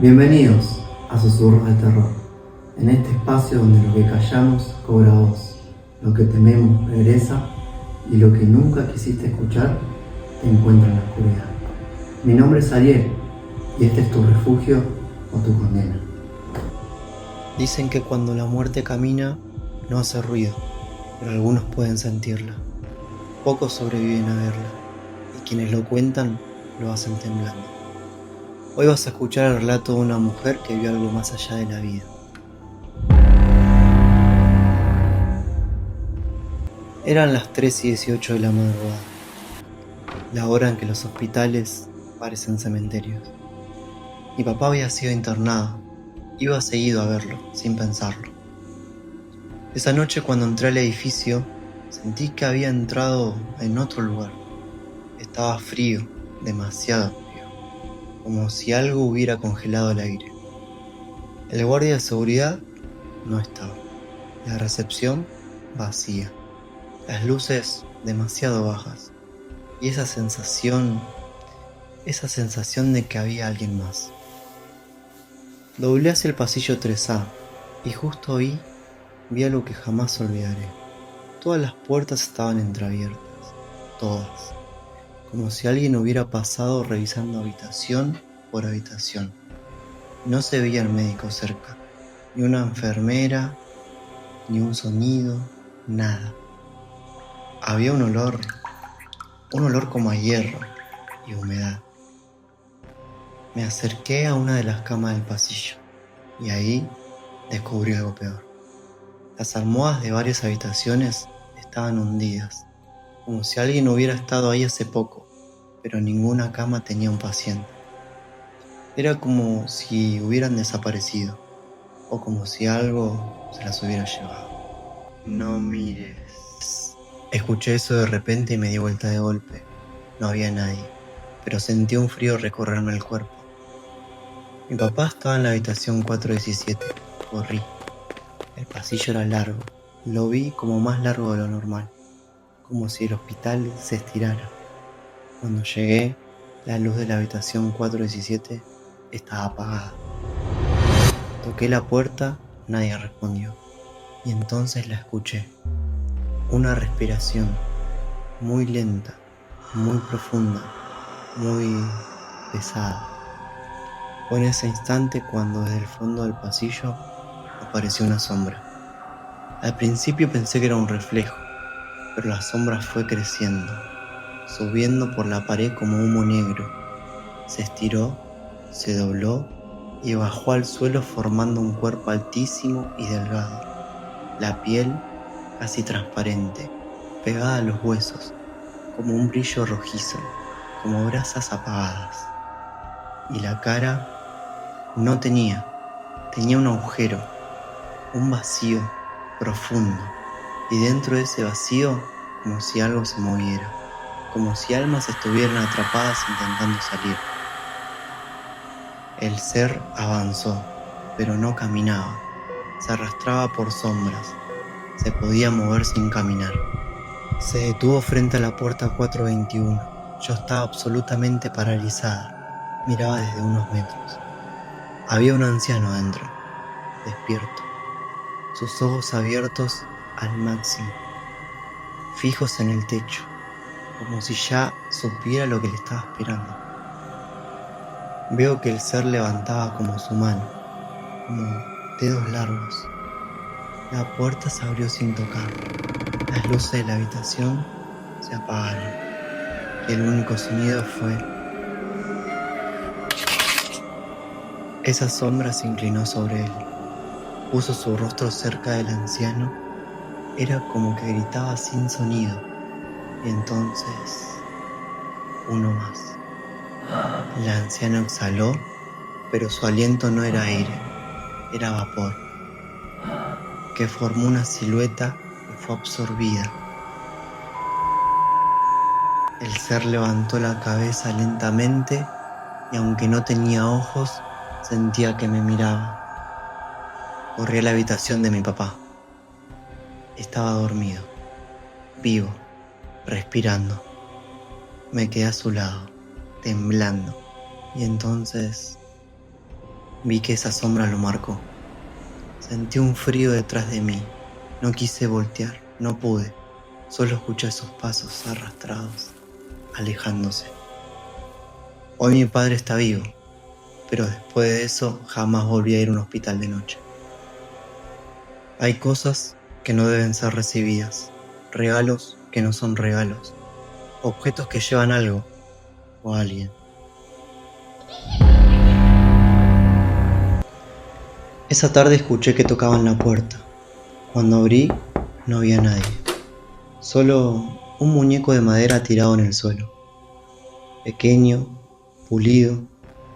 Bienvenidos a Susurros de Terror, en este espacio donde lo que callamos cobra voz, lo que tememos regresa y lo que nunca quisiste escuchar te encuentra en la oscuridad. Mi nombre es Ariel y este es tu refugio o tu condena. Dicen que cuando la muerte camina no hace ruido, pero algunos pueden sentirla. Pocos sobreviven a verla y quienes lo cuentan lo hacen temblando. Hoy vas a escuchar el relato de una mujer que vio algo más allá de la vida. Eran las 3:18 de la madrugada, la hora en que los hospitales parecen cementerios. Mi papá había sido internado, iba seguido a verlo, sin pensarlo. Esa noche cuando entré al edificio, sentí que había entrado en otro lugar. Estaba frío, demasiado frío, como si algo hubiera congelado el aire. El guardia de seguridad no estaba. La recepción vacía. Las luces demasiado bajas. Y esa sensación de que había alguien más. Doblé hacia el pasillo 3A y justo ahí vi algo que jamás olvidaré. Todas las puertas estaban entreabiertas, todas, como si alguien hubiera pasado revisando habitación por habitación. No se veía el médico cerca, ni una enfermera, ni un sonido, nada. Había un olor como a hierro y humedad. Me acerqué a una de las camas del pasillo y ahí descubrí algo peor. Las almohadas de varias habitaciones estaban hundidas, como si alguien hubiera estado ahí hace poco, pero ninguna cama tenía un paciente. Era como si hubieran desaparecido, o como si algo se las hubiera llevado. No mires. Escuché eso de repente y me di vuelta de golpe. No había nadie, pero sentí un frío recorrerme el cuerpo. Mi papá estaba en la habitación 417. Corrí. El pasillo era largo. Lo vi como más largo de lo normal, como si el hospital se estirara. Cuando llegué, la luz de la habitación 417 estaba apagada. Toqué la puerta, nadie respondió. Y entonces la escuché. Una respiración muy lenta, muy profunda, muy pesada. Fue en ese instante cuando desde el fondo del pasillo apareció una sombra. Al principio pensé que era un reflejo, pero la sombra fue creciendo, subiendo por la pared como humo negro. Se estiró, se dobló y bajó al suelo formando un cuerpo altísimo y delgado. La piel casi transparente, pegada a los huesos, como un brillo rojizo, como brasas apagadas. Y la cara no tenía un agujero, un vacío profundo, y dentro de ese vacío como si algo se moviera, como si almas estuvieran atrapadas intentando salir. El ser avanzó, pero no caminaba, se arrastraba por sombras, se podía mover sin caminar. Se detuvo frente a la puerta 421. Yo estaba absolutamente paralizada, miraba desde unos metros. Había un anciano adentro, despierto, sus ojos abiertos al máximo, fijos en el techo, como si ya supiera lo que le estaba esperando. Veo que el ser levantaba como su mano, como dedos largos. La puerta se abrió sin tocar. Las luces de la habitación se apagaron y el único sonido fue... Esa sombra se inclinó sobre él, puso su rostro cerca del anciano. Era como que gritaba sin sonido. Y entonces, uno más. El anciano exhaló, pero su aliento no era aire, era vapor, que formó una silueta y fue absorbida. El ser levantó la cabeza lentamente y aunque no tenía ojos, sentía que me miraba. Corrí a la habitación de mi papá. Estaba dormido, vivo, respirando. Me quedé a su lado, temblando, y entonces Vi que esa sombra lo marcó. Sentí un frío detrás de mí. No quise voltear, no pude. Solo escuché sus pasos arrastrados, alejándose. Hoy mi padre está vivo, pero después de eso jamás volví a ir a un hospital de noche. Hay cosas que no deben ser recibidas, regalos que no son regalos, objetos que llevan algo o a alguien. Esa tarde escuché que tocaban la puerta. Cuando abrí, no había nadie. Solo un muñeco de madera tirado en el suelo. Pequeño, pulido,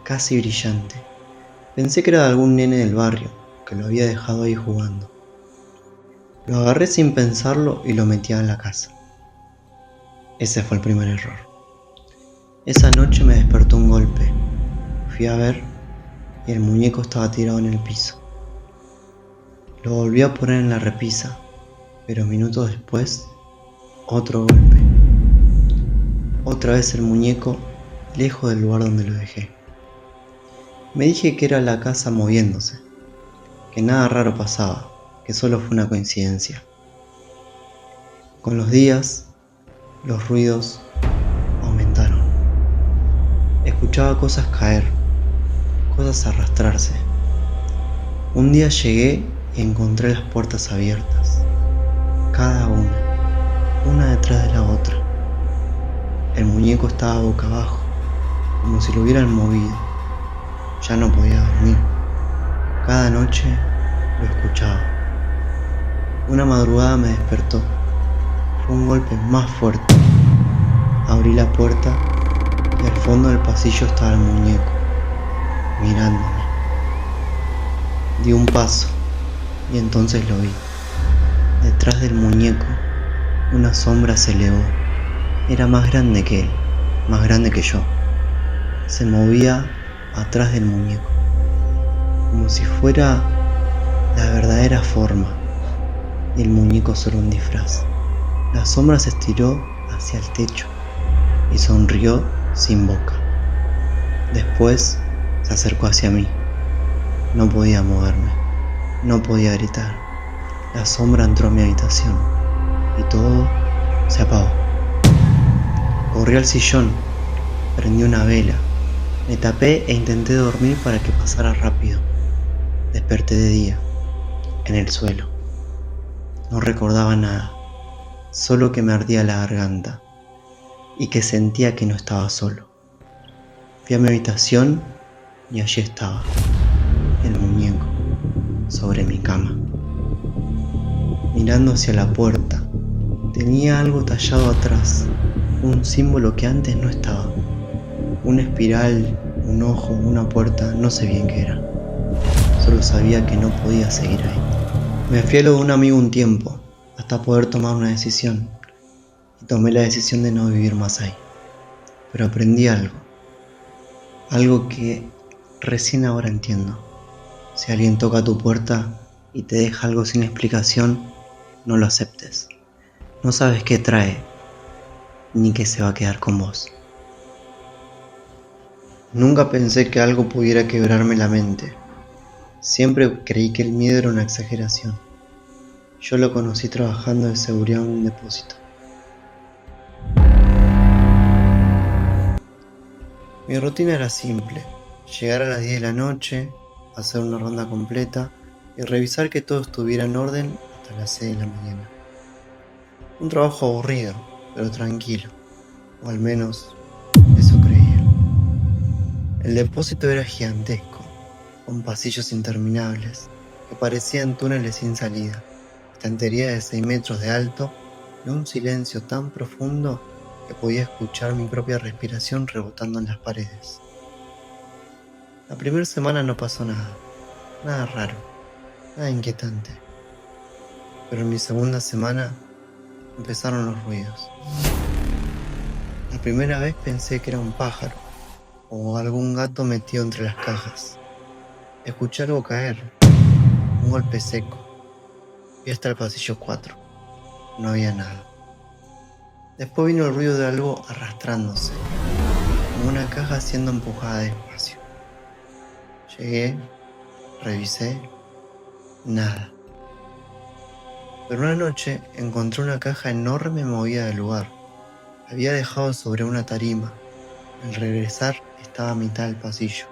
casi brillante. Pensé que era de algún nene del barrio, que lo había dejado ahí jugando. Lo agarré sin pensarlo y lo metí en la casa. Ese fue el primer error. Esa noche me despertó un golpe. Fui a ver y el muñeco estaba tirado en el piso. Lo volví a poner en la repisa, pero minutos después, otro golpe. Otra vez el muñeco, lejos del lugar donde lo dejé. Me dije que era la casa moviéndose, que nada raro pasaba, que solo fue una coincidencia. Con los días, los ruidos aumentaron. Escuchaba cosas caer, cosas arrastrarse. Un día llegué y encontré las puertas abiertas, cada una detrás de la otra. El muñeco estaba boca abajo, como si lo hubieran movido. Ya no podía dormir. Cada noche lo escuchaba. Una madrugada me despertó. Fue un golpe más fuerte. Abrí la puerta y al fondo del pasillo estaba el muñeco, mirándome. Di un paso y entonces lo vi. Detrás del muñeco, una sombra se elevó. Era más grande que él, más grande que yo. Se movía atrás del muñeco, como si fuera la verdadera forma, y el muñeco solo un disfraz. La sombra se estiró hacia el techo y sonrió sin boca. Después se acercó hacia mí. No podía moverme, no podía gritar. La sombra entró a mi habitación y todo se apagó. Corrí al sillón, prendí una vela, me tapé e intenté dormir para que pasara rápido. Desperté de día, en el suelo. No recordaba nada, solo que me ardía la garganta y que sentía que no estaba solo. Fui a mi habitación y allí estaba, el muñeco, sobre mi cama. Mirando hacia la puerta, tenía algo tallado atrás, un símbolo que antes no estaba. Una espiral, un ojo, una puerta, no sé bien qué era. Solo sabía que no podía seguir ahí. Me fui a lo de un amigo un tiempo, hasta poder tomar una decisión. Y tomé la decisión de no vivir más ahí. Pero aprendí algo. Algo que recién ahora entiendo. Si alguien toca tu puerta y te deja algo sin explicación, no lo aceptes. No sabes qué trae, ni qué se va a quedar con vos. Nunca pensé que algo pudiera quebrarme la mente. Siempre creí que el miedo era una exageración. Yo lo conocí trabajando de seguridad en un depósito. Mi rutina era simple. Llegar a las 10 de la noche, hacer una ronda completa y revisar que todo estuviera en orden hasta las 6 de la mañana. Un trabajo aburrido, pero tranquilo. O al menos eso creía. El depósito era gigantesco, con pasillos interminables, que parecían túneles sin salida, estanterías de 6 metros de alto y un silencio tan profundo que podía escuchar mi propia respiración rebotando en las paredes. La primera semana no pasó nada raro, nada inquietante. Pero en mi segunda semana empezaron los ruidos. La primera vez pensé que era un pájaro o algún gato metido entre las cajas. Escuché algo caer, un golpe seco. Fui hasta el pasillo 4. No había nada. Después vino el ruido de algo arrastrándose, como una caja siendo empujada despacio. Llegué, revisé, nada. Pero una noche encontré una caja enorme movida del lugar. La había dejado sobre una tarima. Al regresar estaba a mitad del pasillo.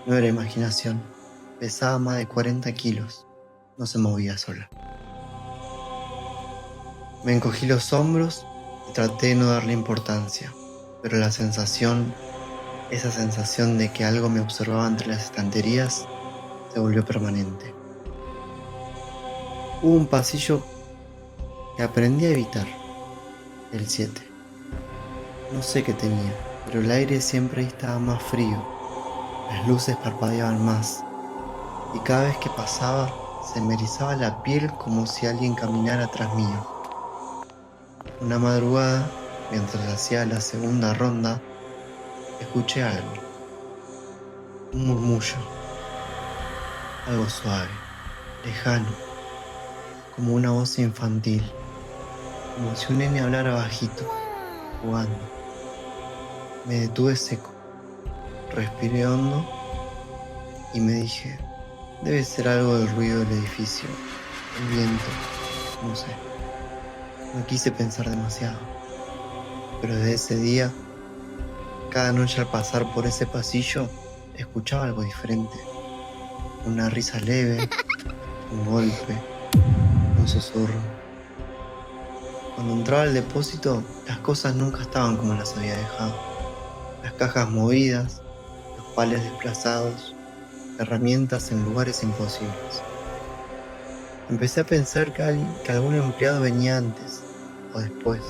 No era imaginación. Pesaba más de 40 kilos. No se movía sola. Me encogí los hombros y traté de no darle importancia. Pero la sensación, esa sensación de que algo me observaba entre las estanterías, se volvió permanente. Hubo un pasillo que aprendí a evitar, el 7. No sé qué tenía, pero el aire siempre estaba más frío, las luces parpadeaban más, y cada vez que pasaba se me erizaba la piel como si alguien caminara atrás mío. Una madrugada, mientras hacía la segunda ronda, escuché algo, un murmullo, algo suave, lejano, como una voz infantil, como si un nene hablara bajito, jugando. Me detuve seco, respiré hondo y me dije, debe ser algo del ruido del edificio, el viento, no sé. No quise pensar demasiado, pero desde ese día, cada noche al pasar por ese pasillo, escuchaba algo diferente. Una risa leve, un golpe, un susurro. Cuando entraba al depósito, las cosas nunca estaban como las había dejado. Las cajas movidas, los palets desplazados, herramientas en lugares imposibles. Empecé a pensar que algún empleado venía antes o después,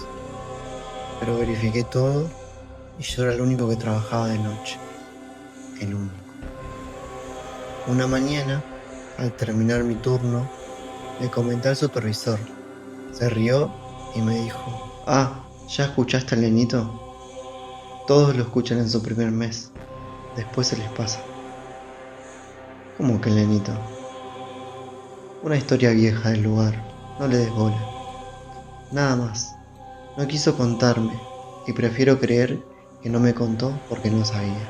pero verifiqué todo y yo era el único que trabajaba de noche, el único. Una mañana, al terminar mi turno, le comenté al supervisor. Se rió y me dijo, ¿ya escuchaste al nenito? Todos lo escuchan en su primer mes, después se les pasa. ¿Cómo que el nenito? Una historia vieja del lugar, no le des bola. Nada más, no quiso contarme y prefiero creer que no me contó porque no sabía.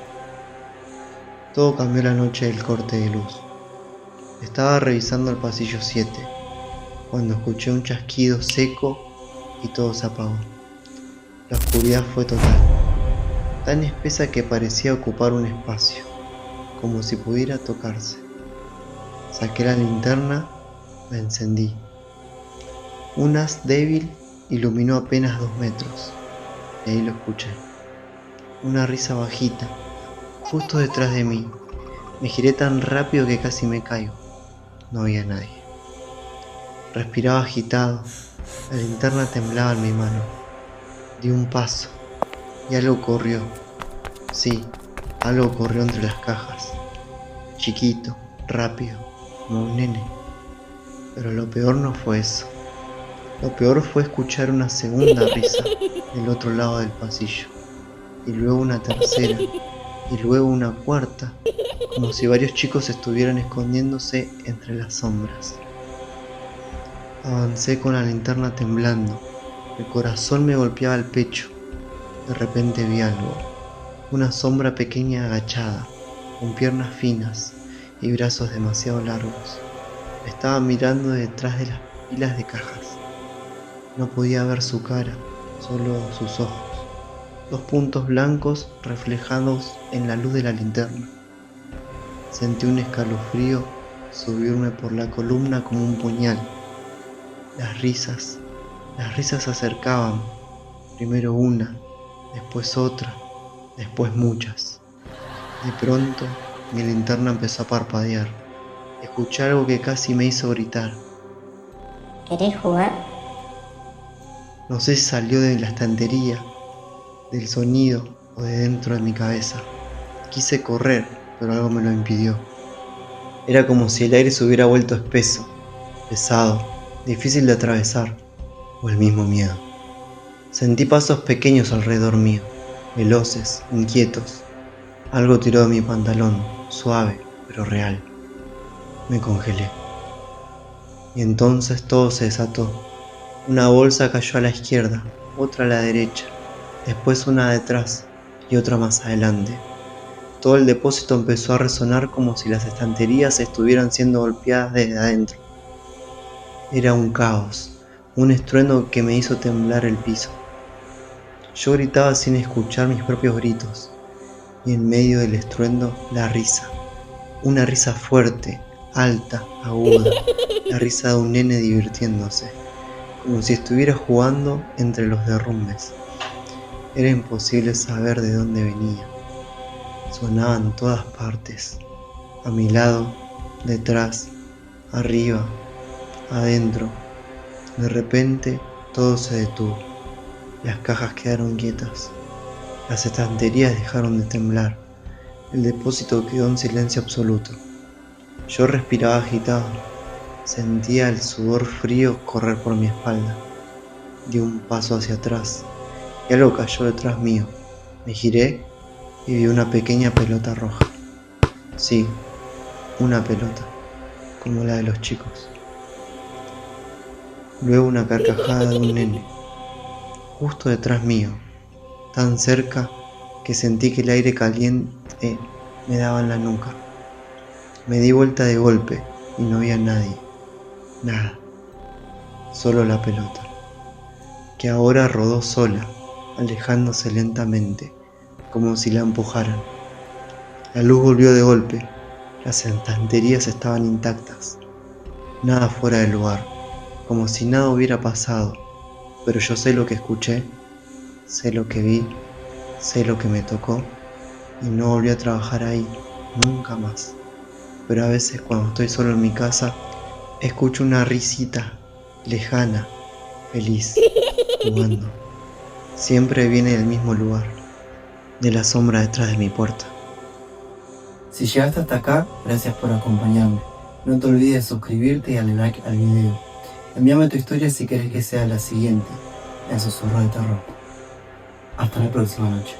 Todo cambió la noche del corte de luz. Estaba revisando el pasillo 7 cuando escuché un chasquido seco y todo se apagó. La oscuridad fue total, tan espesa que parecía ocupar un espacio, como si pudiera tocarse. Saqué la linterna, la encendí. Un haz débil iluminó apenas 2 metros, y ahí lo escuché. Una risa bajita, justo detrás de mí. Me giré tan rápido que casi me caigo. No había nadie. Respiraba agitado, la linterna temblaba en mi mano. Di un paso, y algo corrió. Sí, algo corrió entre las cajas. Chiquito, rápido, como un nene. Pero lo peor no fue eso. Lo peor fue escuchar una segunda risa del otro lado del pasillo. Y luego una tercera. Y luego una cuarta. Como si varios chicos estuvieran escondiéndose entre las sombras. Avancé con la linterna temblando. El corazón me golpeaba el pecho. De repente vi algo. Una sombra pequeña agachada, con piernas finas y brazos demasiado largos. Me estaba mirando detrás de las pilas de cajas. No podía ver su cara, solo sus ojos. 2 puntos blancos reflejados en la luz de la linterna. Sentí un escalofrío subirme por la columna como un puñal. Las risas se acercaban. Primero una, después otra, después muchas. De pronto, mi linterna empezó a parpadear. Escuché algo que casi me hizo gritar. ¿Querés jugar? No sé si salió de la estantería, del sonido o de dentro de mi cabeza. Quise correr, pero algo me lo impidió. Era como si el aire se hubiera vuelto espeso, pesado, difícil de atravesar, o el mismo miedo. Sentí pasos pequeños alrededor mío, veloces, inquietos. Algo tiró de mi pantalón, suave, pero real. Me congelé. Y entonces todo se desató. Una bolsa cayó a la izquierda, otra a la derecha, después una detrás y otra más adelante. Todo el depósito empezó a resonar como si las estanterías estuvieran siendo golpeadas desde adentro. Era un caos, un estruendo que me hizo temblar el piso. Yo gritaba sin escuchar mis propios gritos, y en medio del estruendo la risa. Una risa fuerte, alta, aguda, la risa de un nene divirtiéndose, como si estuviera jugando entre los derrumbes. Era imposible saber de dónde venía. Sonaba en todas partes, a mi lado, detrás, arriba, adentro. De repente todo se detuvo. Las cajas quedaron quietas. Las estanterías dejaron de temblar. El depósito quedó en silencio absoluto. Yo respiraba agitado. Sentía el sudor frío correr por mi espalda. Di un paso hacia atrás y algo cayó detrás mío. Me giré y vi una pequeña pelota roja. Sí, una pelota, como la de los chicos. Luego una carcajada de un nene, justo detrás mío, tan cerca que sentí que el aire caliente me daba en la nuca. Me di vuelta de golpe y no había nadie, nada, solo la pelota, que ahora rodó sola, alejándose lentamente, como si la empujaran. La luz volvió de golpe, las estanterías estaban intactas, nada fuera de lugar, como si nada hubiera pasado, pero yo sé lo que escuché, sé lo que vi, sé lo que me tocó, y no volví a trabajar ahí, nunca más. Pero a veces cuando estoy solo en mi casa, escucho una risita, lejana, feliz, jugando. Siempre viene del mismo lugar, de la sombra detrás de mi puerta. Si llegaste hasta acá, gracias por acompañarme. No te olvides de suscribirte y darle like al video. Envíame tu historia si querés que sea la siguiente, en Susurros de Terror. Hasta la próxima noche.